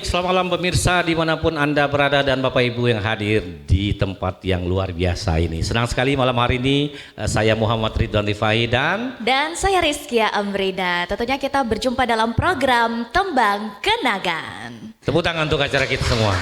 selamat malam pemirsa dimanapun Anda berada dan Bapak Ibu yang hadir di tempat yang luar biasa ini. Senang sekali malam hari ini saya Muhammad Ridwan Rifai dan saya Rizkia Amrina. Tentunya kita berjumpa dalam program Tembang Kenangan. Tepuk tangan untuk acara kita semua.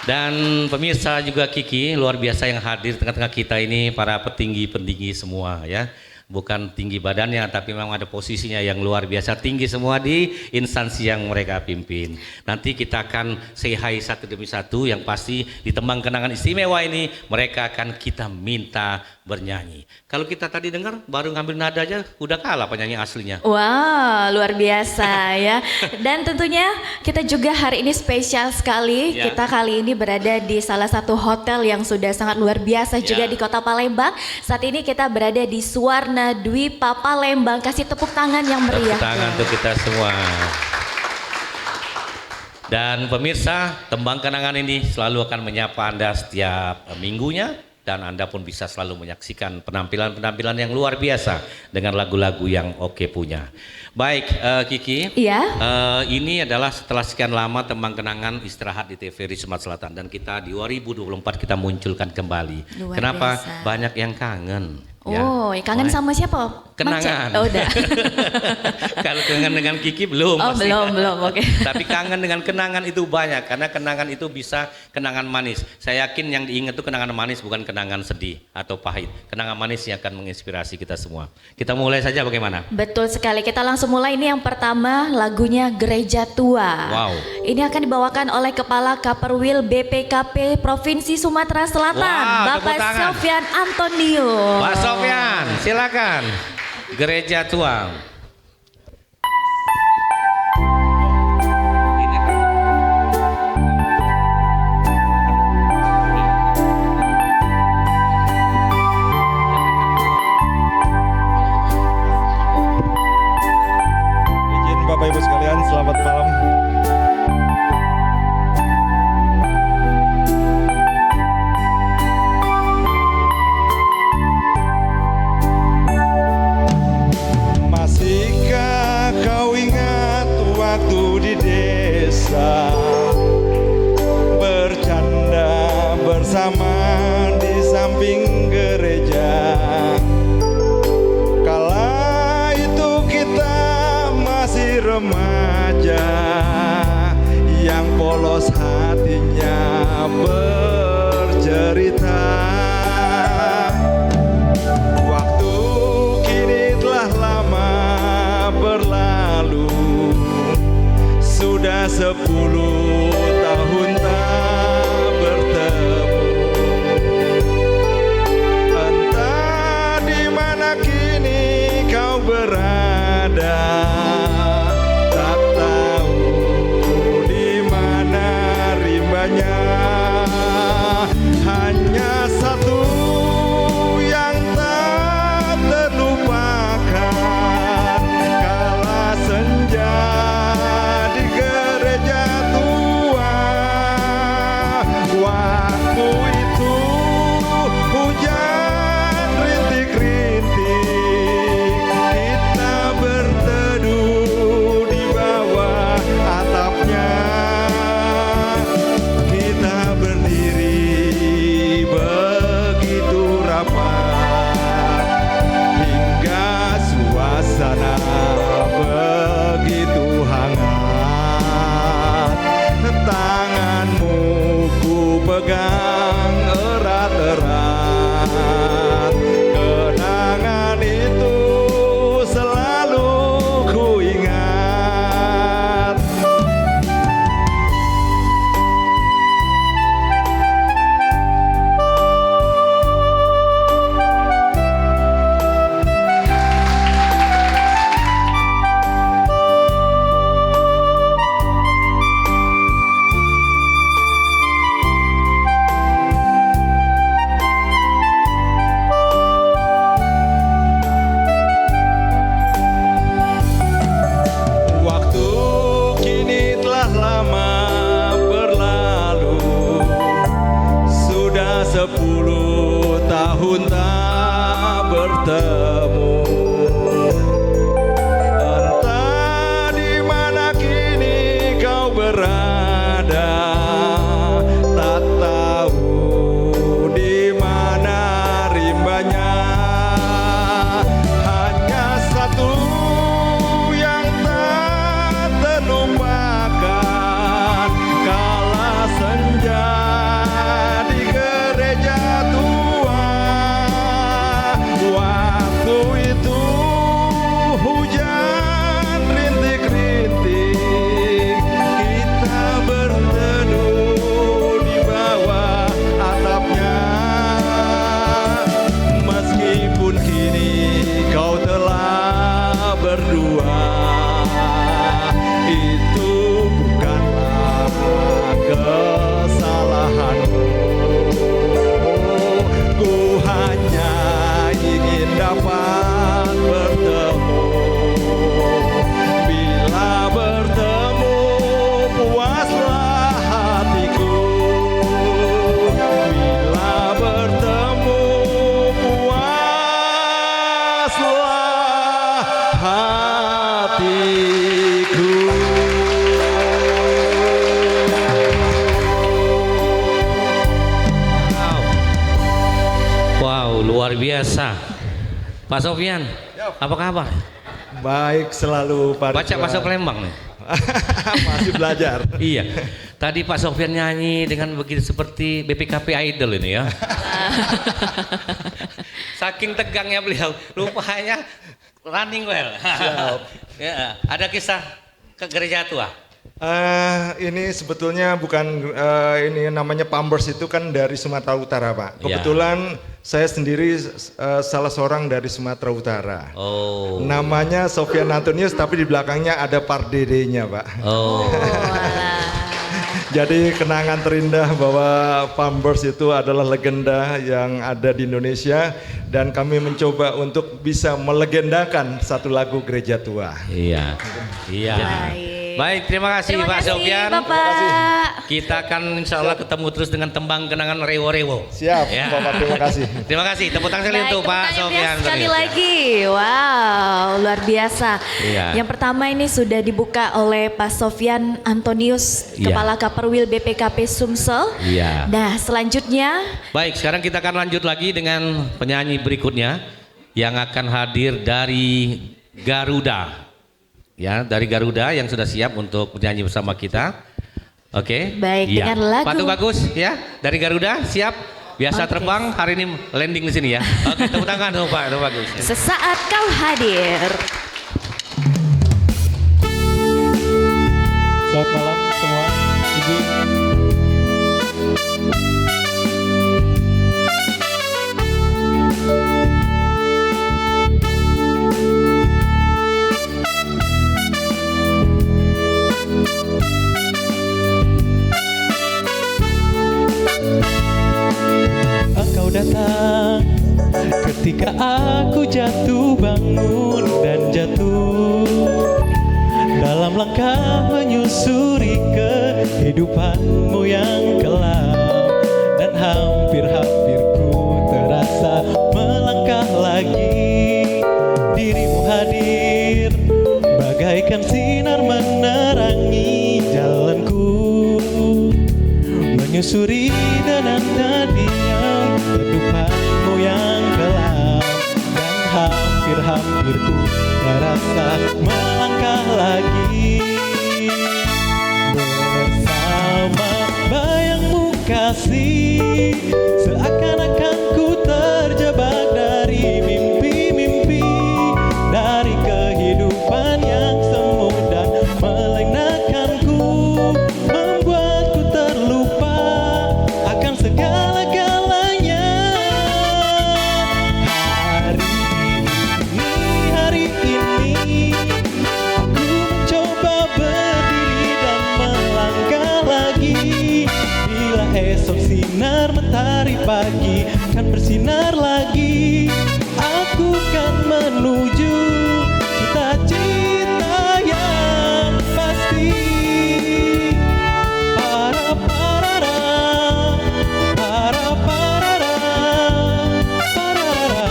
Dan pemirsa juga Kiki luar biasa yang hadir tengah-tengah kita ini, para petinggi-petinggi semua ya. Bukan tinggi badannya, tapi memang ada posisinya yang luar biasa tinggi semua di instansi yang mereka pimpin. Nanti kita akan say hi satu demi satu, yang pasti di Tembang Kenangan istimewa ini mereka akan kita minta bernyanyi. Kalau kita tadi dengar baru ngambil nada aja udah kalah penyanyi aslinya. Wah, luar biasa ya. Dan tentunya kita juga hari ini spesial sekali. Ya. Kita kali ini berada di salah satu hotel yang sudah sangat luar biasa juga di Kota Palembang. Saat ini kita berada di Suwarna Dwi Palembang. Kasih tepuk tangan yang meriah. Tepuk tangan untuk kita semua. Dan pemirsa, Tembang Kenangan ini selalu akan menyapa Anda setiap minggunya. Dan Anda pun bisa selalu menyaksikan penampilan-penampilan yang luar biasa dengan lagu-lagu yang oke punya. Baik, Kiki. Iya. Ini adalah setelah sekian lama Tembang Kenangan istirahat di TVRI Sumatera Selatan, dan kita di 2024 kita munculkan kembali. Luar Kenapa? biasa. Banyak yang kangen. Oh, ya, kangen sama siapa? Kenangan. Oh, udah. Kalau kangen dengan Kiki belum. Oh, pasti. belum, oke. Tapi kangen dengan kenangan itu banyak, karena kenangan itu bisa kenangan manis. Saya yakin yang diingat itu kenangan manis, bukan kenangan sedih atau pahit. Kenangan manis yang akan menginspirasi kita semua. Kita mulai saja bagaimana? Betul sekali. Kita langsung mulai. Ini yang pertama, lagunya Gereja Tua. Wow. Ini akan dibawakan oleh Kepala Kaperwil BPKP Provinsi Sumatera Selatan, Wow, Bapak Sofyan Antonio. Pak Sofyan, silakan. Gereja Tua. Izin Bapak Ibu sekalian, selamat malam. Masihkah kau ingat waktu di desa, bercanda bersama di samping gereja? Kala itu kita masih remaja, yang polos hatinya bercerita. Waktu kini telah lama berlalu, sudah 10 tahun tak bertemu. Entah di mana kini kau berada, tak tahu di mana rimbanya. Hanya satu yang tak terlupakan, kala senja di gereja tua. Waktu itu hujan rintik-rintik, kita berteduh di bawah atapnya. Kita berdiri begitu rapat, hingga suasana begitu hangat. Tanganmu ku pegang erat-erat, kenangan itu selalu ku ingat. Waktu kini telah lama berlalu, sudah 10 tahun tak bertemu. Entah di mana Wow, luar biasa. Pak Sofyan, apa kabar? Baik selalu Pak Baca Ridwan. bahasa Palembang nih. Masih belajar. Iya. Tadi Pak Sofyan nyanyi dengan begitu seperti BPKP Idol ini ya. Saking tegangnya beliau, rupanya running well. Siap. Ya, ada kisah ke gereja tua. Ini sebetulnya bukan ini namanya Pampers itu kan dari Sumatera Utara Pak. Ya. Kebetulan saya sendiri salah seorang dari Sumatera Utara. Oh. Namanya Sofyan Antonius tapi di belakangnya ada Pardede-nya Pak. Oh. Jadi kenangan terindah bahwa Pampers itu adalah legenda yang ada di Indonesia dan kami mencoba untuk bisa melegendakan satu lagu gereja tua. Iya. Iya. Baik, terima kasih Terima Pak kasih Sofyan. Bapak. Kita akan insya Allah ketemu terus dengan tembang kenangan Rewo-Rewo. Siap, Ya. Bapak, terima kasih. Terima kasih. Tepuk tangan sekali Baik, untuk tepuk Pak tangannya Sofyan. sekali Antonius. lagi. Wow, luar biasa. Iya. Yang pertama ini sudah dibuka oleh Pak Sofyan Antonius, Iya. Kepala Kaperwil BPKP Sumsel. Iya. Nah, selanjutnya Baik, sekarang kita akan lanjut lagi dengan penyanyi berikutnya yang akan hadir dari Garuda. Ya, dari Garuda yang sudah siap untuk bernyanyi bersama kita. Oke. Baik, Iya. dengan lagu- Patu bagus ya, dari Garuda siap. Biasa Oke. terbang, hari ini landing di sini ya. Oke, tepuk tangan dong Pak, itu bagus. sesaat kau hadir. Selamat malam semua. Izin. Engkau datang ketika aku jatuh bangun dan jatuh dalam langkah menyusuri kehidupanmu yang kelam, dan hampir-hampir ku terasa melangkah lagi. Dirimu hadir bagaikan sinar menerangi jalanku, menyusuri dan tadinya kehidupanmu yang kelam, dan hampir-hampir ku terasa melangkah lagi. Bersama bayangmu kasih, seakan-akan ku terjebak dari mimpi-mimpi, dari kehidupan yang semu dan melenakanku, membuatku terlupa akan segala-galanya. Hari ini aku mencoba berdiri dan melangkah lagi. Bila esok sinar mentari pagi kan bersinar lagi, aku kan menuju cita-cita yang pasti. Para-parara, para-parara, parara.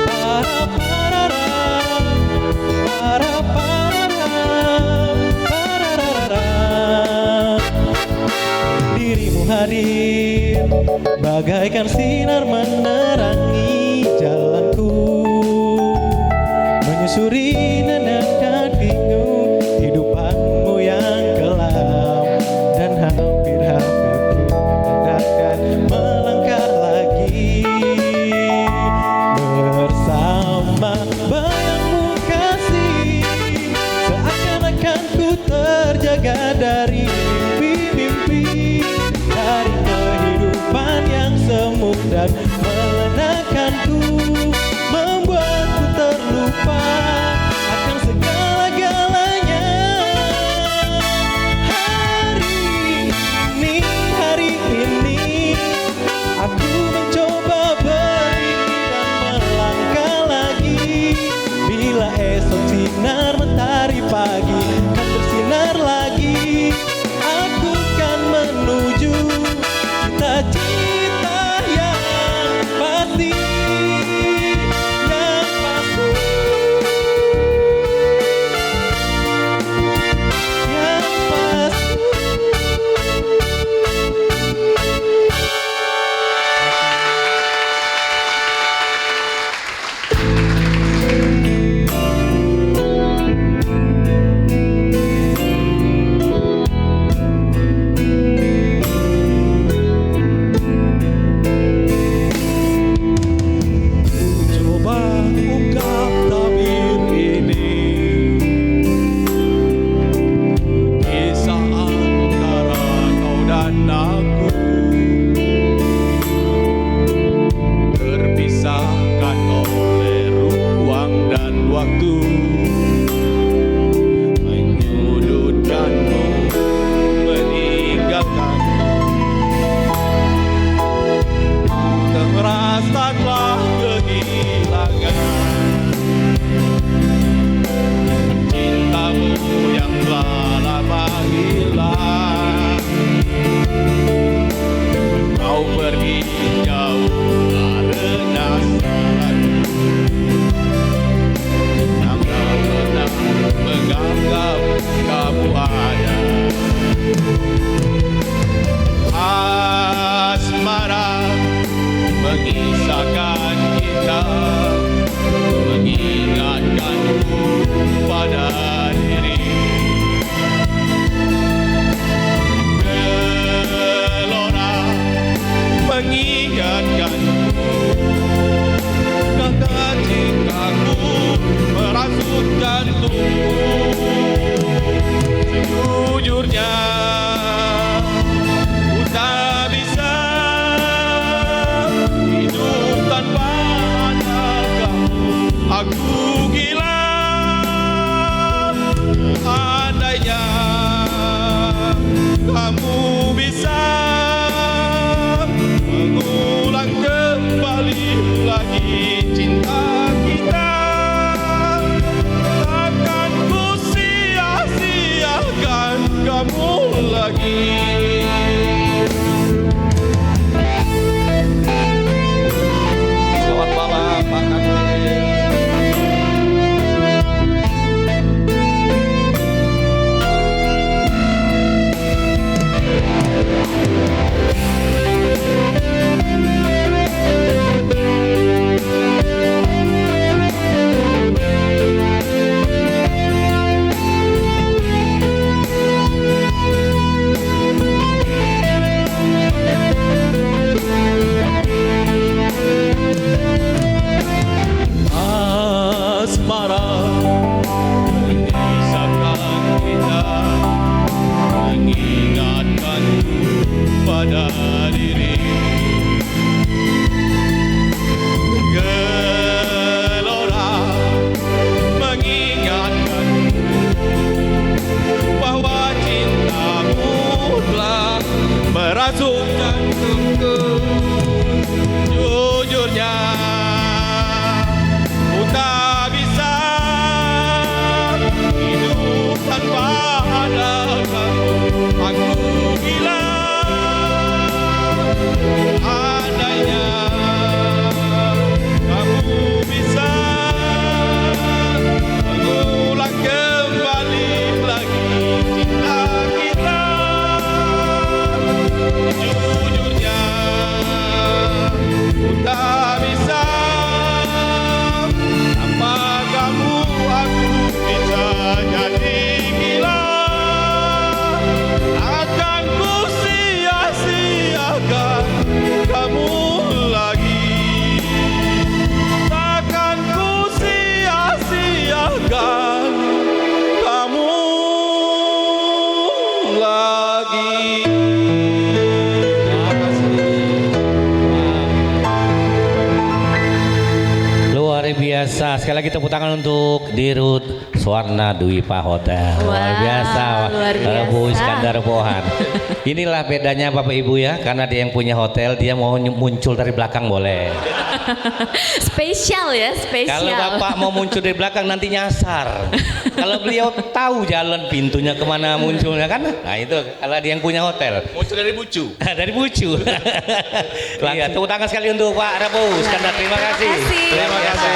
Para-parara, para-parara, parara. Dirimu hadir bagaikan sinar menerangi jalanku, menyusuri dan bingung hidupanmu yang kelam, dan hampir-hampir ku akan melangkah lagi. Bersama bayangmu kasih, seakan-akan ku terjaga dari mimpi-mimpi, dari kehidupan yang semu dan melenakanku, membuatku terlupa akan segala-galanya. Hari ini aku mencoba berdiri dan melangkah lagi. Bila esok sinar mentari pagi kan bersinar lagi, aku kan menuju cita-cita yang rasuk jantungku. Jujurnya ku tak bisa hidup tanpa ada kamu. Aku gila andainya kamu bisa mengulang kembali lagi cinta kita. Jujurnya ku tak bisa tanpa kamu. Aku bisa jadi gila. Akan ku sia-siakan kamu lagi. Takkan ku sia-siakan kamu lagi. Terima kasih. Luar biasa. Sekali lagi tepuk tangan untuk Dirut Swarna Dwipa Hotel. Luar Wow, biasa. luar biasa. Bu Iskandar Pohan. Inilah bedanya Bapak Ibu ya, karena dia yang punya hotel, dia mau muncul dari belakang boleh. Spesial ya, spesial. Kalau Bapak mau muncul dari belakang nanti nyasar. Kalau beliau tahu jalan pintunya kemana munculnya kan, nah itu kalau dia yang punya hotel. Muncul dari bucu. Dari bucu. Iya, tepuk tangan sekali untuk Pak Rabu Iskandar. Terima kasih. Terima kasih.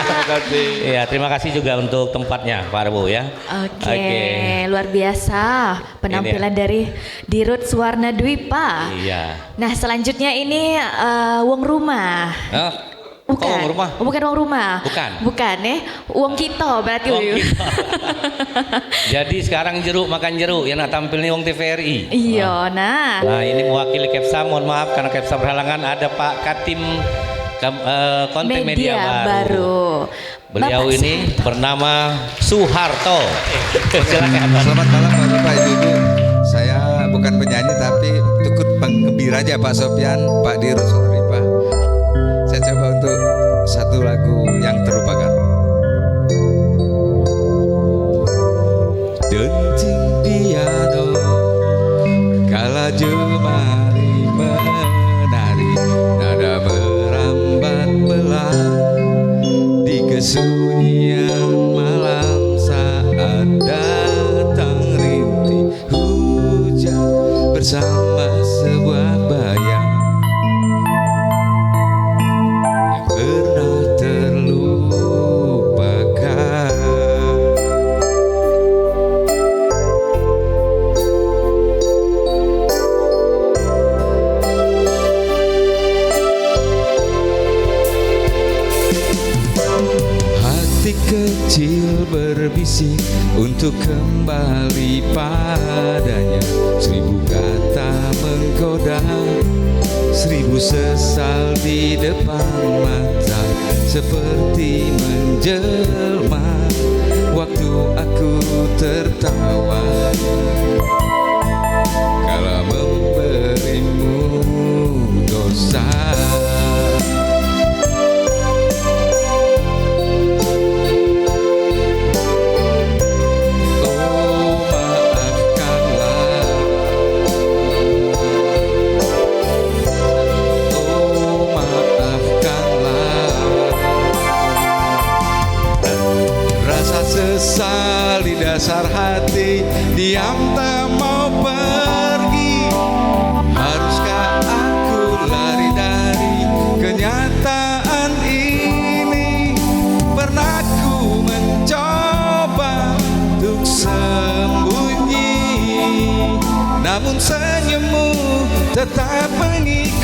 Terima kasih. Iya, terima kasih juga untuk tempatnya Pak Rabu ya. Oke, luar biasa penampilan dari Dirut Swarna Dwipa. Iya. Nah, selanjutnya ini wong rumah. Oh, Bukan. wong rumah. Oh, bukan wong rumah. Bukan. Bukan ya. Wong kita berarti. Wong Wiu. kita. Jadi sekarang jeruk makan jeruk yang nak tampil nih Wong TVRI. Iya, nah. Nah, ini mewakili Kepsa, mohon maaf karena Kepsa berhalangan, ada Pak Katim konten media baru. Beliau Bapak ini bernama Suharto. Silakan. Selamat malam Bapak Ibu. Saya bukan penyanyi tapi ikut penggembira aja Pak Sopyan, Pak Dirut Swarna. Saya coba untuk satu lagu yang terlupakan. Denting piano kala jemari menari, nada merambat belang di kesunyian malam saat datang rintik hujan bersama sebuah bayang yang pernah terlupakan. Hati kecil berbisik untuk kembali padanya. 1000 kata menggoda, 1000 sesal di depan mata, seperti menjelma waktu aku tertawa kala memberimu dosa. Sesal di dasar hati, diam tak mau pergi. Haruskah aku lari dari kenyataan ini? Pernah ku mencoba untuk sembunyi, namun senyummu tetap mengikuti.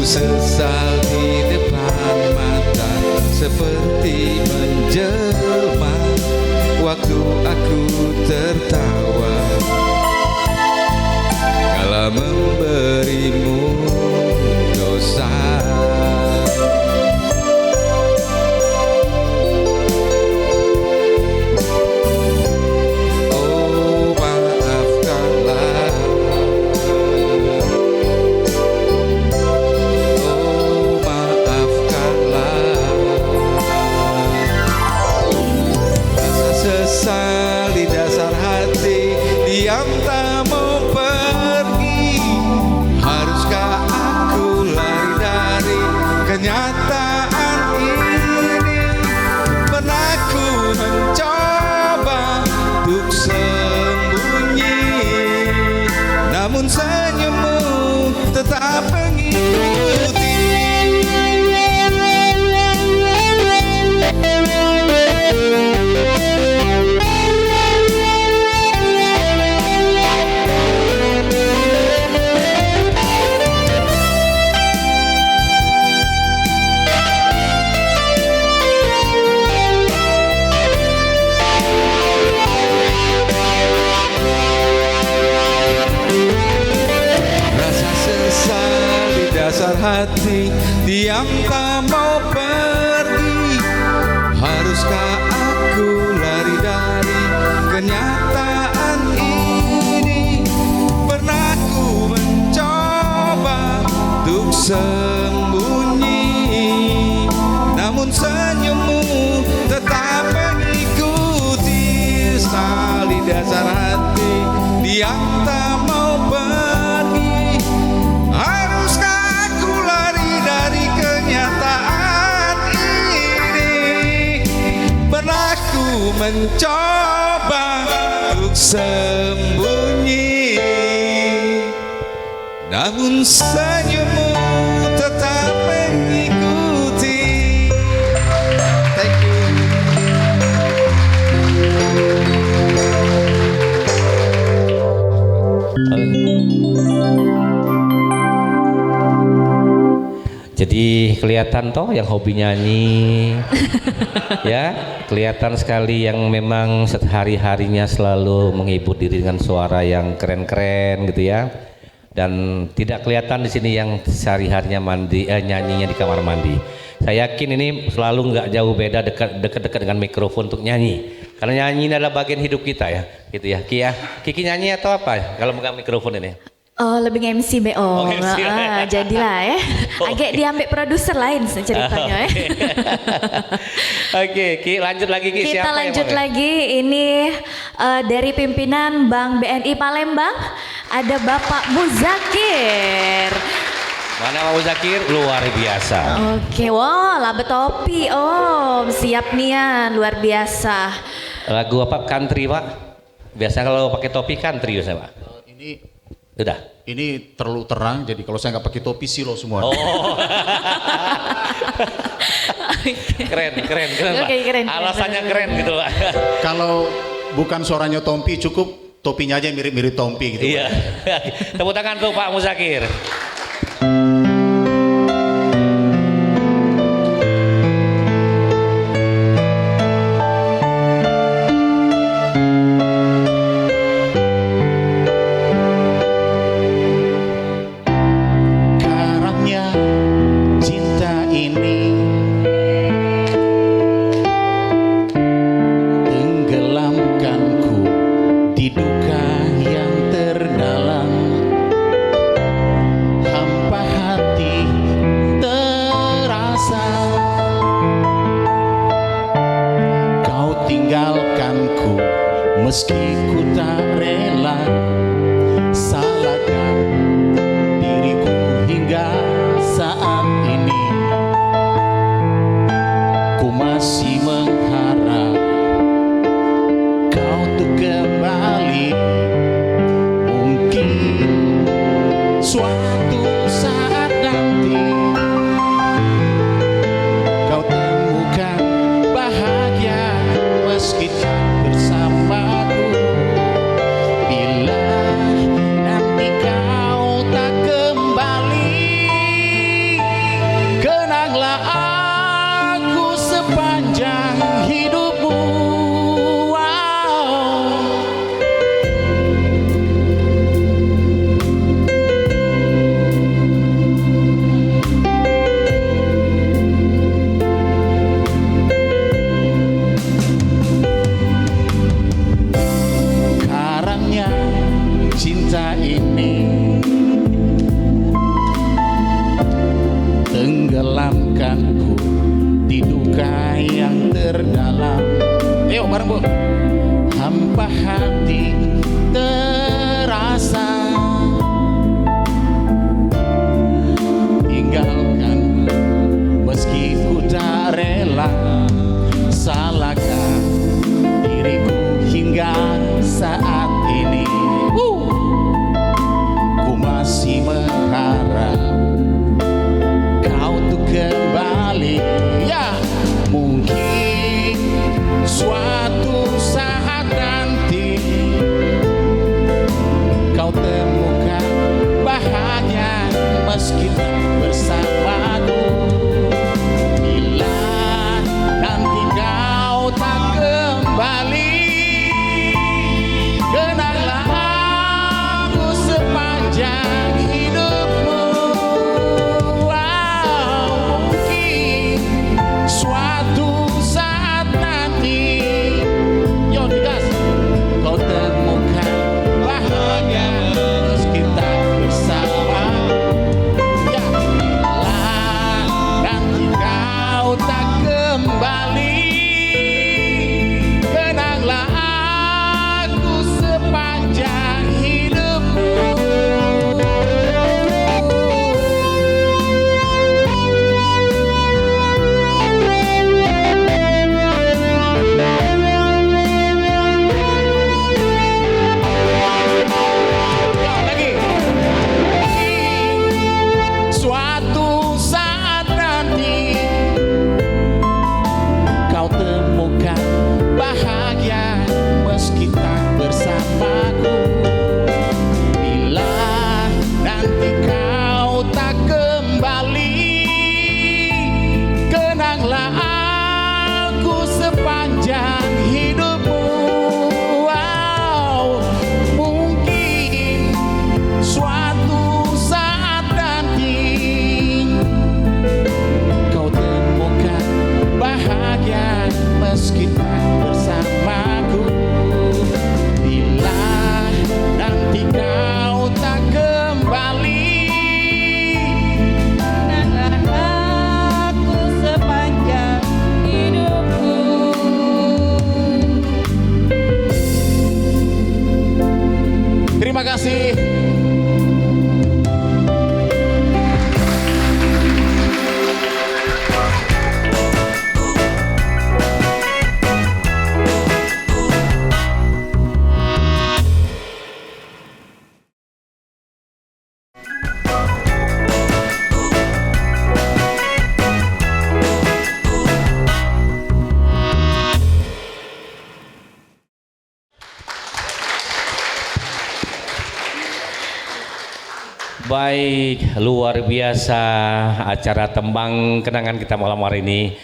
Sesal di depan mata, seperti menjelma waktu aku tertawa kala memberimu dosa. dasar hati diam tak mau pergi. Haruskah aku lari dari kenyataan ini? Pernah ku mencoba untuk sembunyi, namun senyummu tetap mengikuti. Sali dasar hati diam tak mau pergi. Haruskah aku lari dari kenyataan ini? Pernah ku mencoba untuk sembunyi, namun senyummu tetap mengikuti. Thank you. Jadi kelihatan toh yang hobi nyanyi, ya kelihatan sekali yang memang sehari-harinya selalu menghibur diri dengan suara yang keren-keren gitu ya. Dan tidak kelihatan di sini yang sehari-harinya nyanyinya di kamar mandi. Saya yakin ini selalu nggak jauh beda dekat-dekat dengan mikrofon untuk nyanyi. Karena nyanyi ini adalah bagian hidup kita ya, gitu ya. Kiki nyanyi atau apa kalau megang mikrofon ini? Oh, lebih MC BO. Oh, MC. Jadilah ya. Agak diambil produser lain ceritanya ya. Oke, Ki lanjut lagi Ki. Kita Siapa lanjut yang lagi, ini dari pimpinan Bank BNI Palembang ada Bapak Muzakir. Mana Pak Muzakir? Luar biasa. Oke, wow, labet topi Om, siap nian, luar biasa. Lagu apa? Country Pak? Biasa kalau pakai topi country ya Pak? Ini terlalu terang, jadi kalau saya nggak pakai topi silo semua. Oh. keren Pak. Oke, keren. Alasannya keren gitu Pak. Kalau bukan suaranya Tompi, cukup topinya aja mirip-mirip Tompi gitu. Iya. Tepuk tangan tuh Pak Muzakir. Karaknya cinta ini tenggelamkanku di duka yang terdalam. Hampa hati terasa, kau tinggalkanku meski ku tak rela. Salahkan diriku hingga saat ini, ku masih mengharap kau tuh kembali. Mungkin suatu saat nanti kau temukan bahagia meski tak bersamaku. Bila nanti kau tak kembali, kenanglah aku sepanjang hidupmu. Wow. Karangnya cinta ini tenggelamkanku di duka yang terdalam. Ayo bareng Bu. Hampa hati terasa, tinggalkan meski ku tak rela. Salahkan diriku hingga saat ini, ku masih mengharap kau tuh kembali. Ya, mungkin suatu saat nanti kau temukan bahagia meski tak bersamaku. Bila nanti kau tak kembali, kenanglah aku sepanjang hidupmu. meski bersamaku. Bila nanti kau tak kembali, dengan aku sepanjang hidupku. terima kasih. Baik, luar biasa acara tembang kenangan kita malam hari ini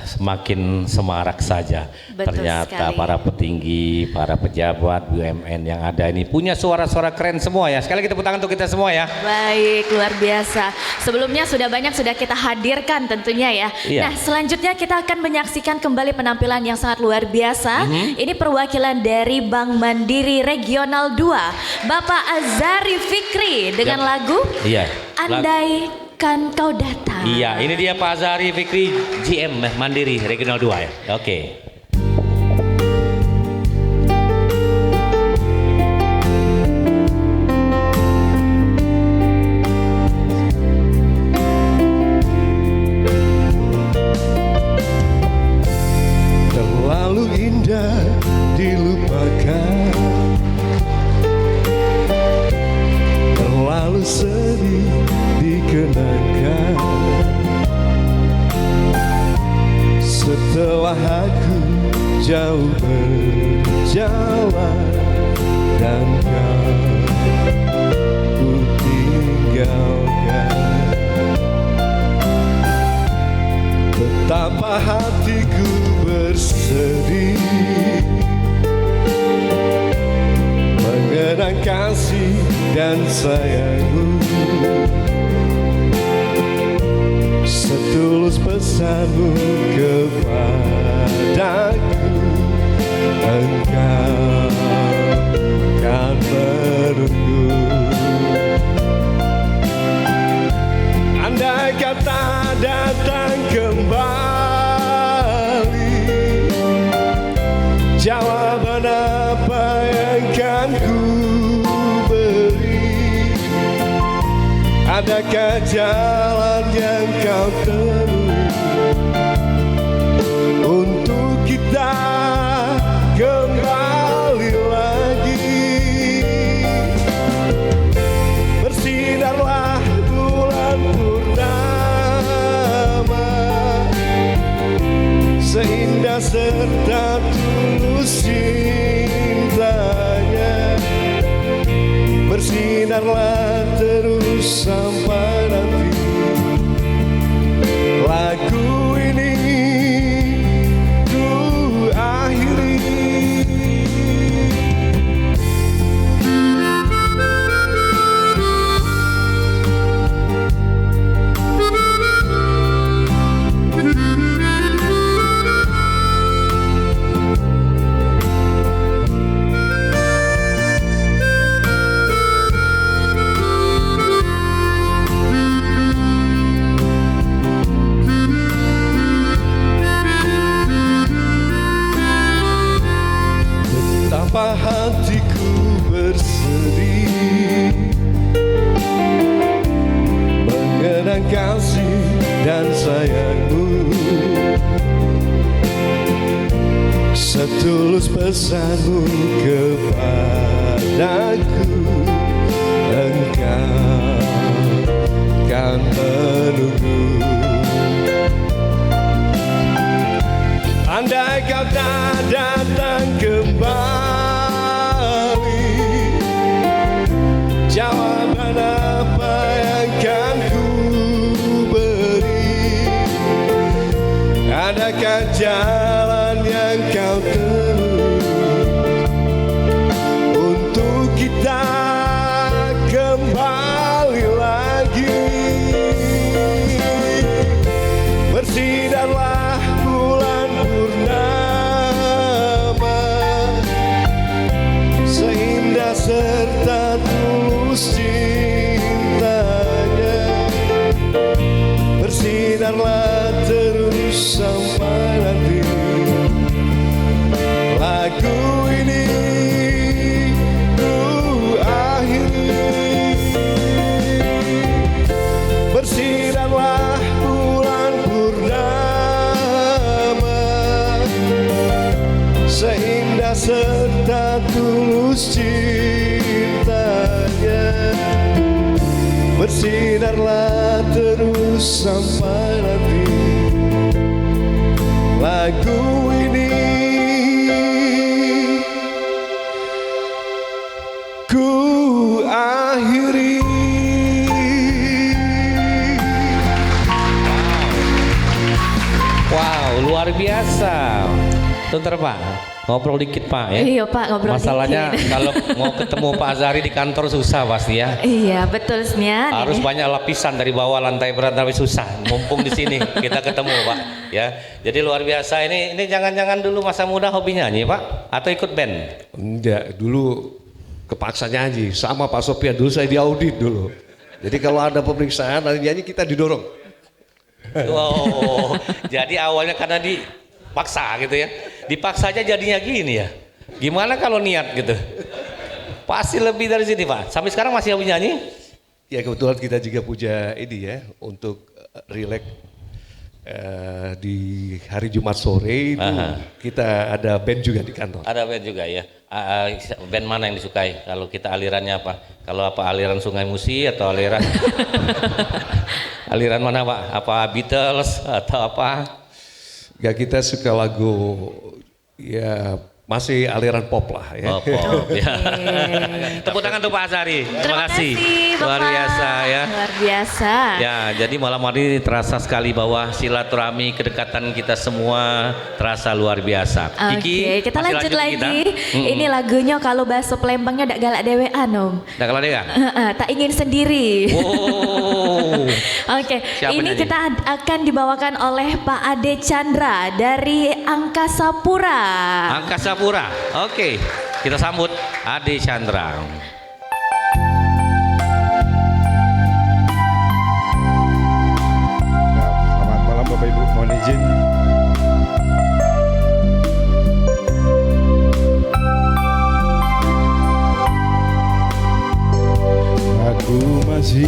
semakin semarak saja. Betul Ternyata sekali. para petinggi, para pejabat BUMN yang ada ini punya suara-suara keren semua ya. Sekali kita tepuk tangan untuk kita semua ya. Baik, luar biasa. Sebelumnya sudah kita hadirkan tentunya ya. Iya. Nah, selanjutnya kita akan menyaksikan kembali penampilan yang sangat luar biasa. Ini perwakilan dari Bank Mandiri Regional 2, Bapak Azari Fikri dengan Yap. lagu Iya. Andaikan Kau Datang. Iya, ini dia Pak Azari Fikri GM Mandiri Regional 2 ya. Oke. Terlalu indah dilupakan, terlalu sedih dikenangkan. Setelah aku jauh berjalan dan kau ku tinggalkan, betapa hatiku bersedih mengenang kasih dan sayangmu. Setulus pesanmu kepadaku, engkau kan menunggu. Andai kata datang kembali, jawaban apa yang kan ku beri? Adakah jalan yang kau temui untuk kita kembali lagi? Bersinarlah bulan purnama, seindah serta tulus cintanya. Bersinarlah terus sampai nanti lagu ini ku akhiri. Betapa hatiku bersedih mengenang kasih dan sayangmu. Setulus pesanmu kepadaku, engkau kan menunggu. Andai kata datang kembali, jawaban apa yang kan ku beri? Adakah jalan yang kau temui untuk kita kembali lagi? Bersinarlah bulan purnama, tulus cintanya, bersinarlah terus sampai nanti lagu ini ku akhiri. Wow, luar biasa. Bentar Pak, ngobrol dikit Pak ya. Iya Pak, ngobrol Masalahnya dikit. kalau mau ketemu Pak Azhari di kantor susah pasti ya. Iya, betul Snya. Harus banyak lapisan dari bawah lantai berat tapi susah. Mumpung di sini kita ketemu Pak ya. Jadi luar biasa ini jangan-jangan dulu masa muda hobi nyanyi Pak atau ikut band? Enggak, dulu kepaksa nyanyi sama Pak Sopian. Dulu saya diaudit dulu. Jadi kalau ada pemeriksaan ada nyanyi kita didorong. Wow, jadi awalnya karena dipaksa gitu ya. Dipaksa aja jadinya gini ya. Gimana kalau niat gitu? Pasti lebih dari sini Pak. Sampai sekarang masih hobi nyanyi? Ya kebetulan kita juga punya ini ya untuk relax di hari Jumat sore itu kita ada band juga di kantor. Ada band juga ya. Band mana yang disukai? Kalau kita alirannya apa? Kalau apa aliran Sungai Musi atau aliran aliran mana Pak? Apa Beatles atau apa? Ya kita suka lagu ya masih aliran pop lah ya. Oh, pop, ya. Tepuk tangan untuk Pak Azhari. Terima kasih. Luar Bapak. biasa ya. Luar biasa. Ya, jadi malam hari ini terasa sekali bahwa silaturahmi kedekatan kita semua terasa luar biasa. Oke, kita masih lanjut kita? lagi. Ini lagunya kalau bahasa Palembangnya dak galak dewean Om. Dah kalau ada ya? Tak ingin sendiri. Oh. Oke, Siapa ini nyanyi? kita akan dibawakan oleh Pak Ade Chandra dari Angkasa Pura. Angkasa Pura. Oke, kita sambut Ade Chandra. Selamat malam Bapak Ibu, mohon izin. Aku masih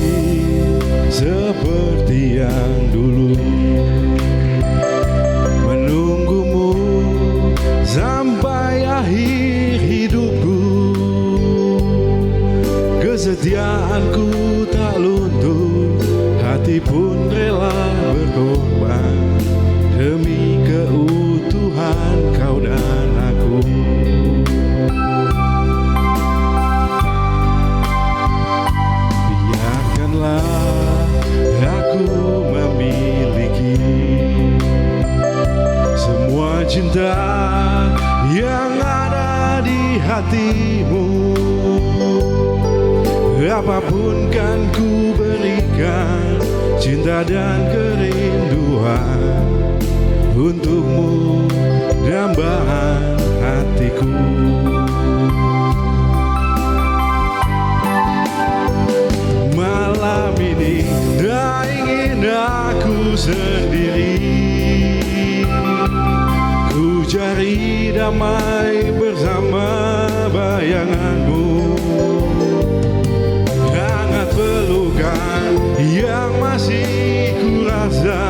seperti yang dulu, menunggumu sampai akhir hidupku. Kesetiaanku tak luntur, hati pun rela berkorban demi keutuhan kau dan aku. Biarkanlah aku memiliki semua cinta yang ada di hatimu. Apapun kan ku berikan, cinta dan kerinduan untukmu, dambaan hatiku. Malam ini tak ingin aku sendiri, ku cari damai bersama bayanganmu. Hangat pelukan yang masih ku rasa,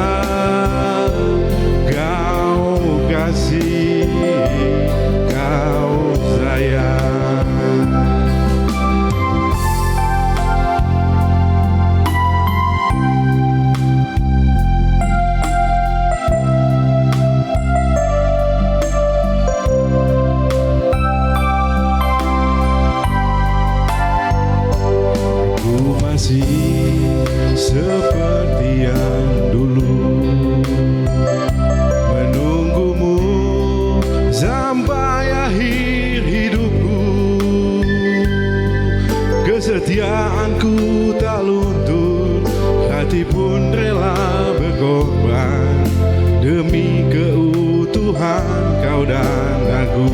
kau kasih, kau sayang. Masih seperti yang dulu, menunggumu sampai akhir hidupku. Kesetiaanku tak luntur, hati pun rela berkorban demi keutuhan kau dan aku.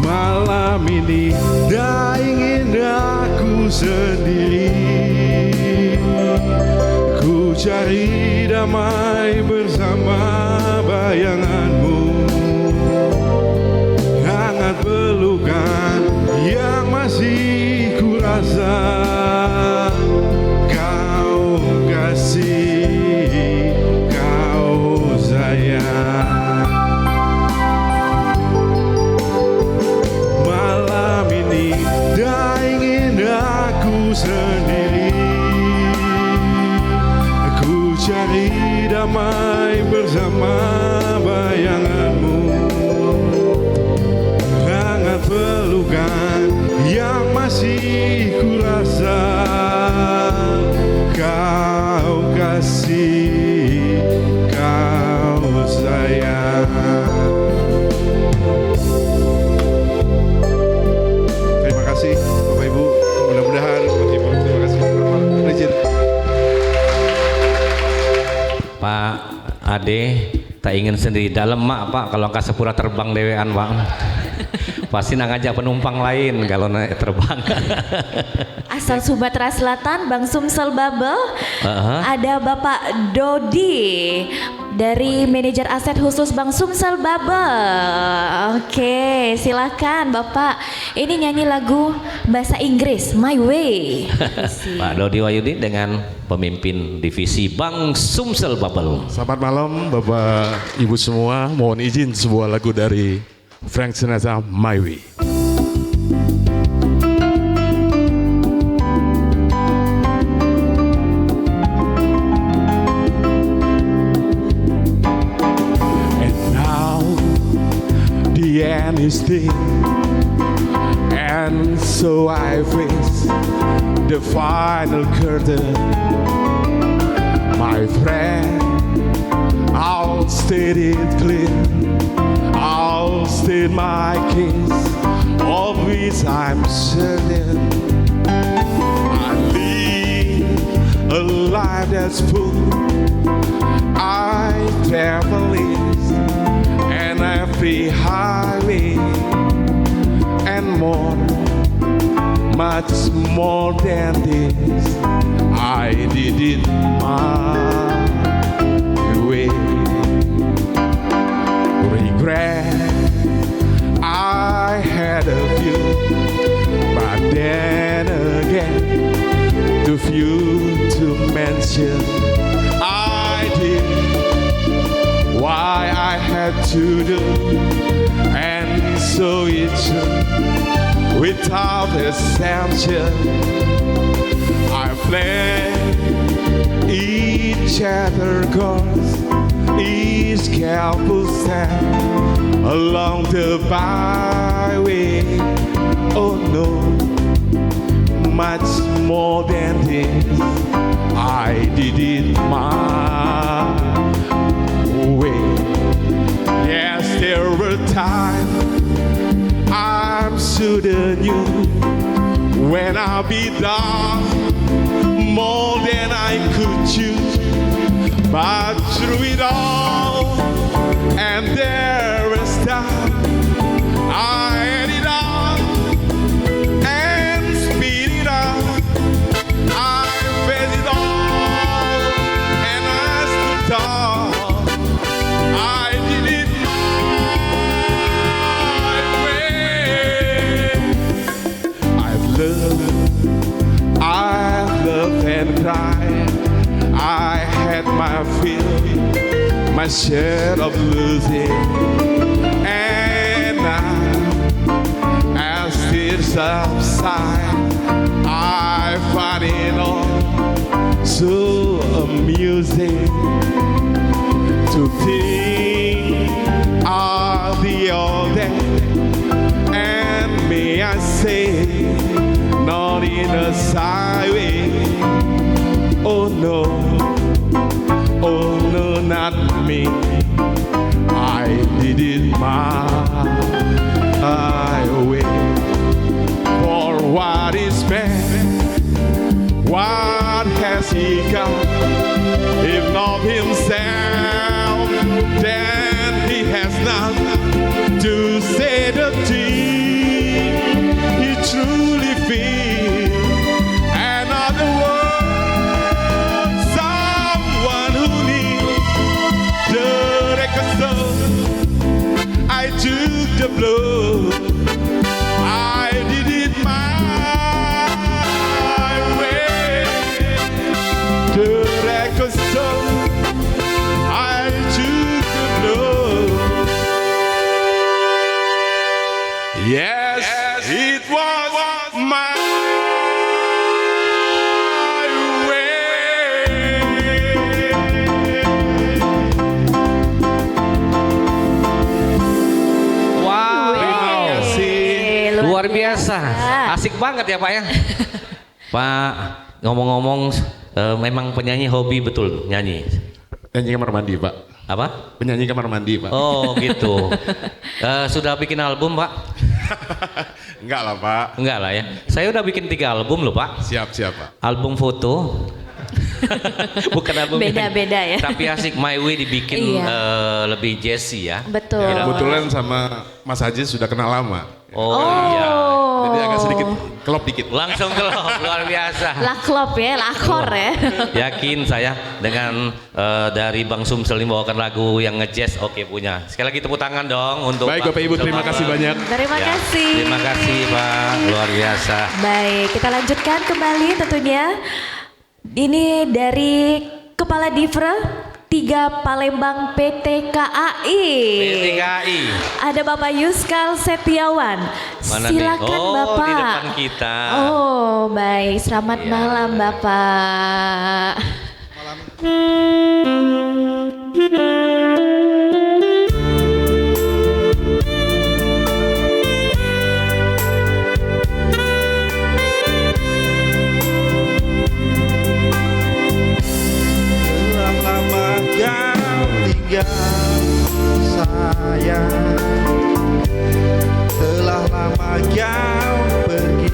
Malam ini tak ingin aku sendiri, ku cari damai bersama bayanganmu. Hangat pelukan yang masih ku rasa, kau kasih, kau sayang. damai bersama bayanganmu, hangat pelukan yang masih kurasa kau kasih, kau sayang. Terima kasih Bapak Ibu, mudah-mudahan menghibur. Terima kasih. Izin. Pak Ade, tak ingin sendiri dalam mak Pak, kalau angka sepura terbang dewean Pak. Pasti nak ngajak penumpang lain kalau naik terbang. Asal Sumatera Selatan, Bang Sumsel Bubble. Ada Bapak Dodi dari manajer aset khusus Bang Sumsel Bubble. Oke, silakan Bapak. Ini nyanyi lagu bahasa Inggris, My Way. Pak Dodi Wahyudi dengan pemimpin divisi Bang Sumsel Bubble. Selamat malam Bapak Ibu semua. Mohon izin sebuah lagu dari Frank Sinatra, My Way. And now the end is near, and so I face the final curtain. My friend, I'll state it clear, I'll state my case, of which I'm certain. I live a life that's full, I travel east and every highway, and more, much more than this, I did it my way. Regret, I had a few, but then again, too few to mention. I did why I had to do, and so it should, without exemption. I planned each other course, each careful step along the byway. Oh no, much more than this, I did it my way. Yes, there were times I'm sure that you, when I'll be down more than I could choose, but through it all, and there was time, I had it all, and speed it up, I fed it all, and I stood tall, I did it my way. I've loved and cried, I had my fill, my share of losing, and now, as tears subside, I find it all so amusing to think of the old days, and may I say, not in a side way. Oh no, oh no, not me. I did it my way. For what is man? What has he got? If not himself, then he has none to say the thing he truly feels. Another word, someone who needs the record. I took the blow, I did it my way. The record store, I took the blow. Yes, it was my way. Luar biasa. Asik banget ya Pak ya. Pak, ngomong-ngomong memang penyanyi hobi betul nyanyi. Penyanyi kamar mandi, Pak. Apa? Penyanyi kamar mandi, Pak. Oh gitu. Sudah bikin album Pak? Enggak lah, Pak. Enggak lah ya. Saya udah bikin 3 album loh Pak. Siap, Pak. Album foto. Bukan album Beda-beda ya. Tapi asik My Way dibikin lebih jazzy ya. Betul. Kebetulan sama Mas Haji sudah kenal lama. Oh, iya. Jadi agak sedikit kelop dikit. Langsung kelop, luar biasa. Laklop ya, lakor ya. Yakin saya dengan dari Bang Sumsel ini bawakan lagu yang ngejazz, oke punya. Sekali lagi tepuk tangan dong untuk Baik, Bang Bapak Ibu, Sumsel. terima kasih banyak. Terima Ya, kasih. Terima kasih Pak, luar biasa. Baik, kita lanjutkan kembali tentunya. Ini dari Kepala Divre 3 Palembang PT KAI. PTKI. Ada Bapak Yuskal Setiawan. Mana Silakan nih? Oh, Bapak. di depan kita. Oh, baik. Selamat Iya. malam Bapak. Telah lama kau tinggal saya, telah lama kau pergi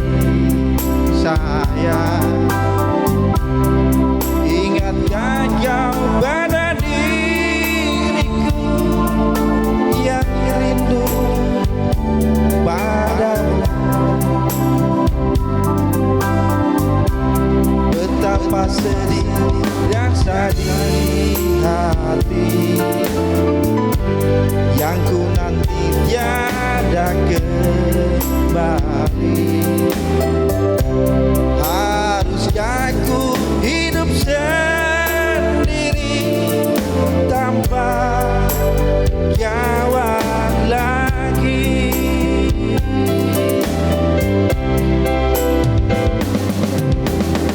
saya. Ingatkah kau pada diriku yang rindu padamu? Betapa sedih rasa di hati yang ku nanti tiada kembali. Haruskah ku hidup sendiri tanpa kawan lagi?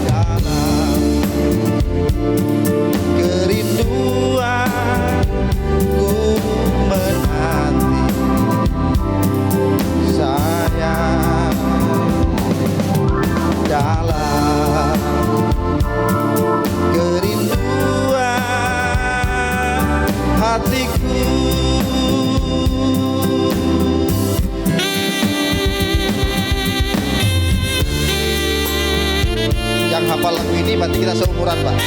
Dalam kerinduan ku menanti sayang. Dalam kerinduan hatiku. Yang hafal lagu ini berarti kita seumuran, Pak.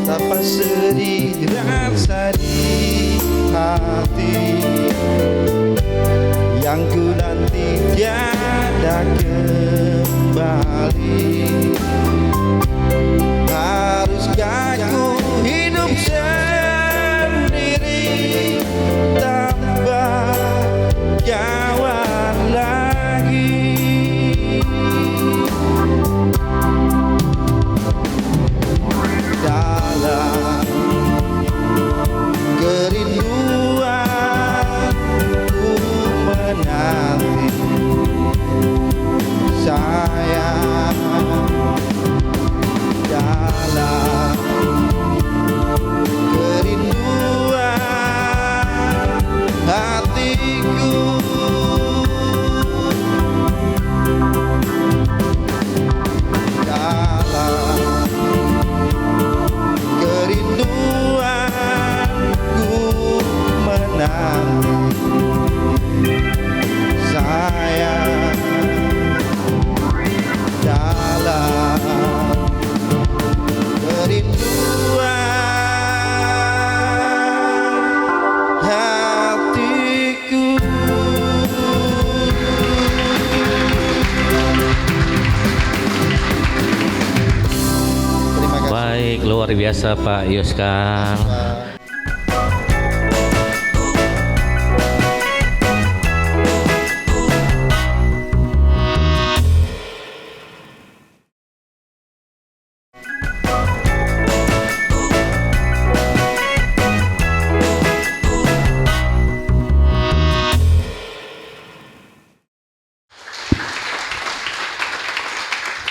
Betapa sedih rasa di hati yang ku nanti tiada kembali. Haruskah ku hidup sendiri tanpa kawan lagi? Dalam kerinduan ku menanti sayang. Dalam kerinduan hatiku. Dalam kerinduan ku menanti sayang. Dalam kerinduan hatiku. Terima kasih. Baik, luar biasa Pak Yuskal.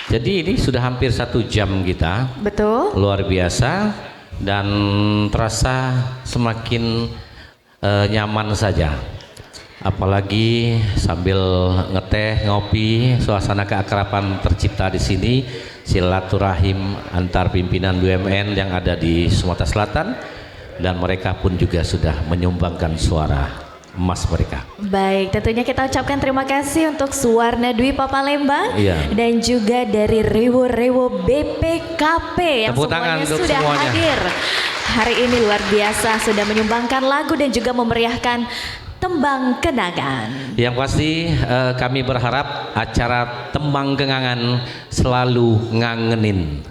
Jadi ini sudah hampir 1 jam kita, Betul. luar biasa dan terasa semakin nyaman saja. Apalagi sambil ngeteh, ngopi, suasana keakraban tercipta di sini, silaturahim antar pimpinan BUMN yang ada di Sumatera Selatan, dan mereka pun juga sudah menyumbangkan suara emas mereka. Baik, tentunya kita ucapkan terima kasih untuk Suwarna Dwi Palembang Iya. dan juga dari Rewo BPKP yang Tepuk tangan semuanya untuk sudah semuanya. hadir. Hari ini luar biasa sudah menyumbangkan lagu dan juga memeriahkan tembang kenangan. Yang pasti kami berharap acara tembang kenangan selalu ngangenin.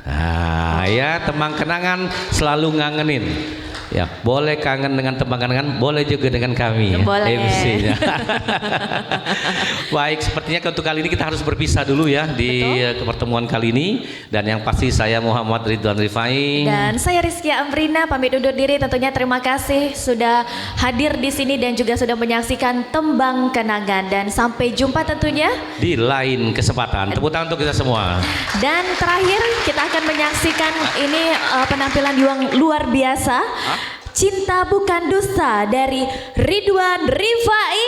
Ya, tembang kenangan selalu ngangenin. Ya, boleh kangen dengan tembang kenangan, boleh juga dengan kami. Boleh. MC-nya. Baik, sepertinya untuk kali ini kita harus berpisah dulu ya di pertemuan kali ini. Dan yang pasti saya Muhammad Ridwan Rifai. Dan saya Rizkia Amrina pamit undur diri. Tentunya terima kasih sudah hadir di sini dan juga sudah menyaksikan tembang kenangan, dan sampai jumpa tentunya Di lain kesempatan. Tepuk tangan untuk kita semua. Dan terakhir kita akan menyaksikan ini penampilan yang luar biasa. Cinta Bukan Dusta dari Ridwan Rifai.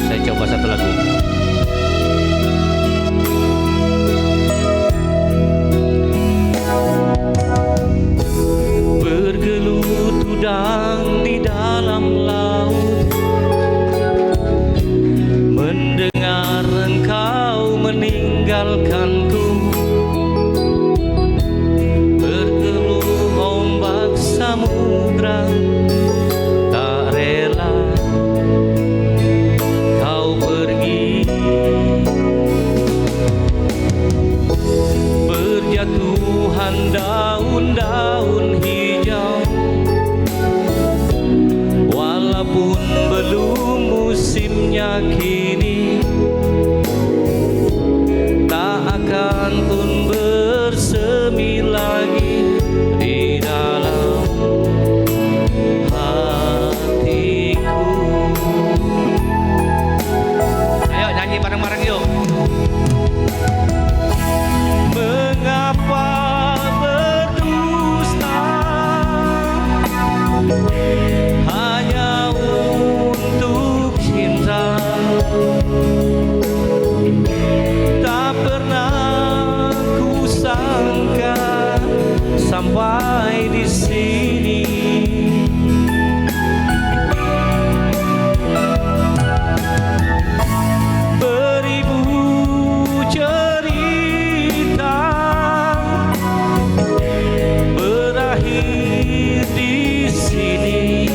Saya coba satu lagu. Bergelut udang di dalam laut, mendengar engkau meninggalkanku. Bergeluh ombak samudra, tak rela kau pergi. Berjatuhan daun-daun hijau, walaupun belum musimnya kini, tak akan pun bersemi lagi di dalam hatiku. Ayo nyanyi bareng-bareng yuk. Mengapa berdusta hanya untuk cinta, tak pernah ku sangka sampai di sini. Beribu cerita berakhir di sini,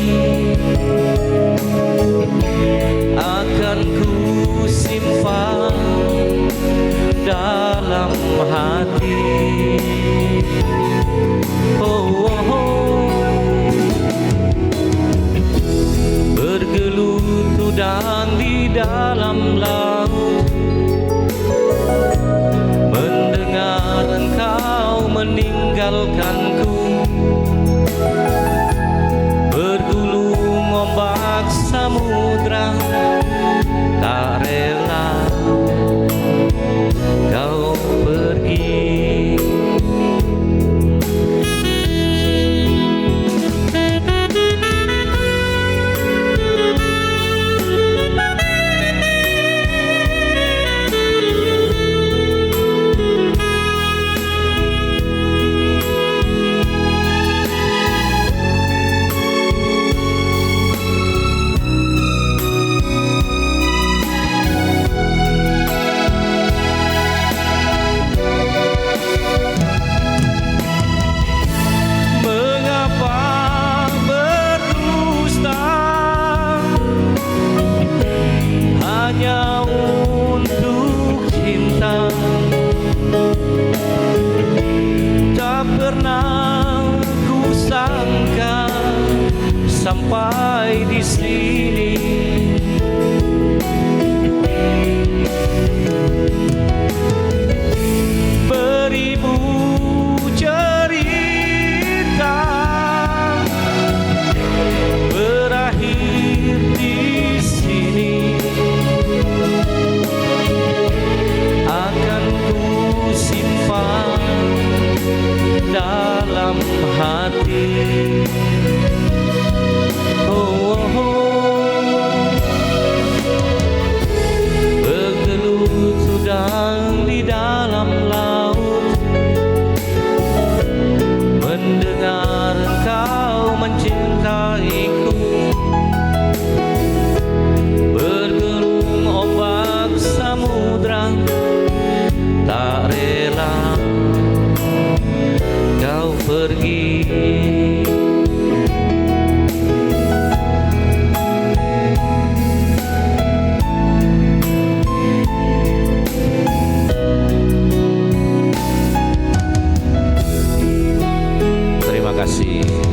akan ku simpan dalam hati. Oh, oh, oh. Bergelut udang di dalam laut, mendengar engkau meninggalkanku. Bergulung ombak samudra, tak rela kau pergi.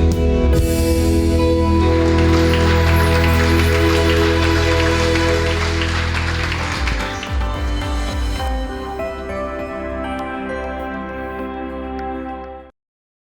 kasih.